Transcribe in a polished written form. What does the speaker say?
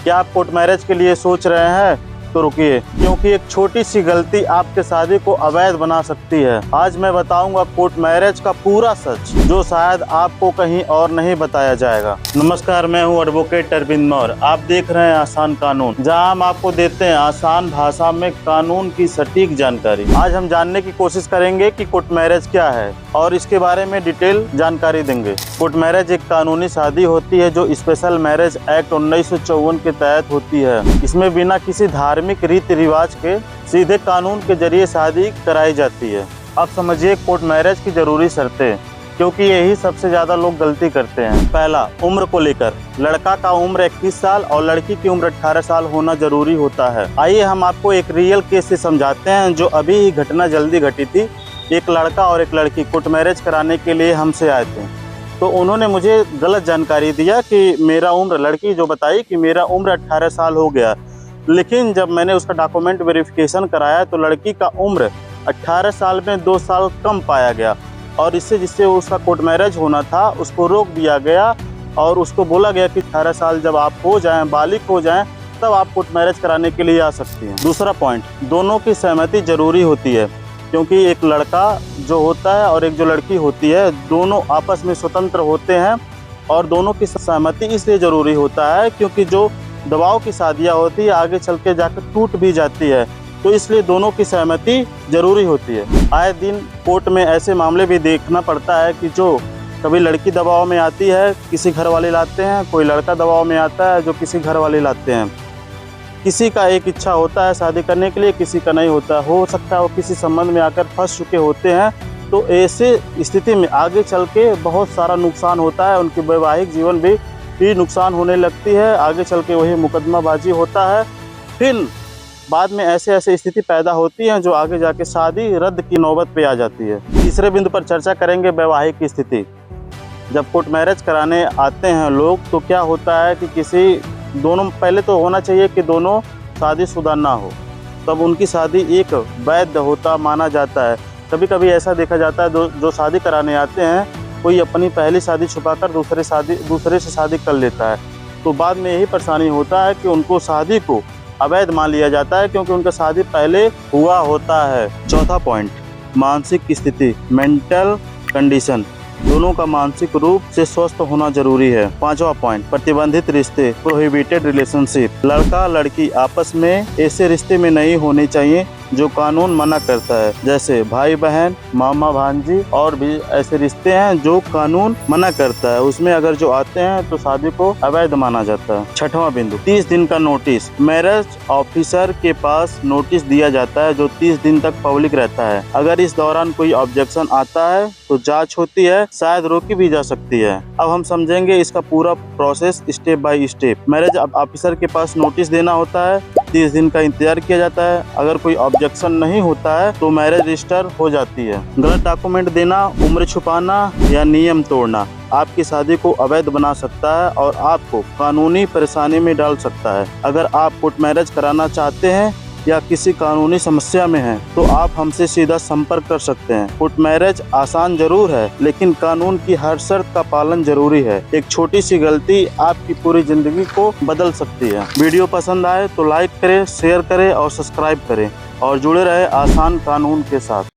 क्या आप court marriage के लिए सोच रहे हैं? तो रुकिए, क्योंकि एक छोटी सी गलती आपके शादी को अवैध बना सकती है। आज मैं बताऊंगा कोर्ट मैरिज का पूरा सच, जो शायद आपको कहीं और नहीं बताया जाएगा। नमस्कार, मैं हूं एडवोकेट अरविंद मौर्य। आप देख रहे हैं आसान कानून, जहां हम आपको देते हैं आसान भाषा में कानून की सटीक जानकारी। आज हम जानने की कोशिश करेंगे कि कोर्ट मैरिज क्या है और इसके बारे में डिटेल जानकारी देंगे। कोर्ट मैरिज एक कानूनी शादी होती है जो स्पेशल मैरिज एक्ट 1954 के तहत होती है। इसमें बिना किसी धार्मिक रीति रिवाज के सीधे कानून के जरिए शादी कराई जाती है। अब समझिए कोर्ट मैरिज की जरूरी शर्तें, क्योंकि यही सबसे ज्यादा लोग गलती करते हैं। पहला, उम्र को लेकर। लड़का का उम्र 21 साल और लड़की की उम्र 18 साल होना जरूरी होता है। आइए हम आपको एक रियल केस से समझाते हैं, जो अभी ही घटना जल्दी घटी थी। एक लड़का और एक लड़की कोर्ट मैरिज कराने के लिए हमसे आए थे, तो उन्होंने मुझे गलत जानकारी दिया कि मेरा उम्र, लड़की जो बताई कि मेरा उम्र 18 साल हो गया, लेकिन जब मैंने उसका डॉक्यूमेंट वेरिफिकेशन कराया तो लड़की का उम्र 18 साल में 2 साल कम पाया गया, और इससे जिससे उसका कोर्ट मैरिज होना था उसको रोक दिया गया और उसको बोला गया कि 18 साल जब आप हो जाएं, बालिग हो जाएं, तब आप कोर्ट मैरिज कराने के लिए आ सकती हैं। दूसरा पॉइंट, दोनों की सहमति जरूरी होती है, क्योंकि एक लड़का जो होता है और एक जो लड़की होती है, दोनों आपस में स्वतंत्र होते हैं, और दोनों की सहमति इसलिए ज़रूरी होता है क्योंकि जो दबाव की शादियाँ होती है आगे चल के जाकर टूट भी जाती है, तो इसलिए दोनों की सहमति ज़रूरी होती है। आए दिन कोर्ट में ऐसे मामले भी देखना पड़ता है कि जो कभी लड़की दबाव में आती है, किसी घर वाले लाते हैं, कोई लड़का दबाव में आता है जो किसी घर वाले लाते हैं। किसी का एक इच्छा होता है शादी करने के लिए, किसी का नहीं होता। हो सकता है वो किसी संबंध में आकर फंस चुके होते हैं, तो ऐसे स्थिति में आगे चल के बहुत सारा नुकसान होता है, उनकी वैवाहिक जीवन भी नुकसान होने लगती है। आगे चल के वही मुकदमाबाजी होता है, फिर बाद में ऐसे स्थिति पैदा होती है जो आगे जाके शादी रद्द की नौबत पे आ जाती है। तीसरे बिंदु पर चर्चा करेंगे वैवाहिक स्थिति। जब कोर्ट मैरिज कराने आते हैं लोग, तो क्या होता है कि दोनों, पहले तो होना चाहिए कि दोनों शादीशुदा ना हो, तब उनकी शादी एक वैध होता माना जाता है। कभी कभी ऐसा देखा जाता है जो शादी कराने आते हैं, कोई अपनी पहली शादी छुपाकर दूसरे से शादी कर लेता है, तो बाद में यही परेशानी होता है कि उनको शादी को अवैध मान लिया जाता है, क्योंकि उनका शादी पहले हुआ होता है। चौथा पॉइंट, मानसिक स्थिति, मेंटल कंडीशन। दोनों का मानसिक रूप से स्वस्थ होना जरूरी है। पांचवा पॉइंट, प्रतिबंधित रिश्ते, प्रोहिबिटेड रिलेशनशिप। लड़का लड़की आपस में ऐसे रिश्ते में नहीं होने चाहिए जो कानून मना करता है, जैसे भाई बहन, मामा भांजी, और भी ऐसे रिश्ते हैं जो कानून मना करता है। उसमें अगर जो आते हैं तो शादी को अवैध माना जाता है। छठवां बिंदु, 30 दिन का नोटिस। मैरिज ऑफिसर के पास नोटिस दिया जाता है जो 30 दिन तक पब्लिक रहता है। अगर इस दौरान कोई ऑब्जेक्शन आता है तो जांच होती है, शायद रोकी भी जा सकती है। अब हम समझेंगे इसका पूरा process step by step. Marriage officer के पास नोटिस देना होता है, 30 दिन का इंतजार किया जाता है। अगर कोई ऑब्जेक्शन नहीं होता है तो मैरिज रजिस्टर हो जाती है। गलत डॉक्यूमेंट देना, उम्र छुपाना या नियम तोड़ना आपकी शादी को अवैध बना सकता है और आपको कानूनी परेशानी में डाल सकता है। अगर आप कोर्ट मैरिज कराना चाहते हैं या किसी कानूनी समस्या में हैं, तो आप हमसे सीधा संपर्क कर सकते हैं। कोर्ट मैरिज आसान जरूर है, लेकिन कानून की हर शर्त का पालन जरूरी है। एक छोटी सी गलती आपकी पूरी जिंदगी को बदल सकती है। वीडियो पसंद आए तो लाइक करें, शेयर करें और सब्सक्राइब करें, और जुड़े रहे आसान कानून के साथ।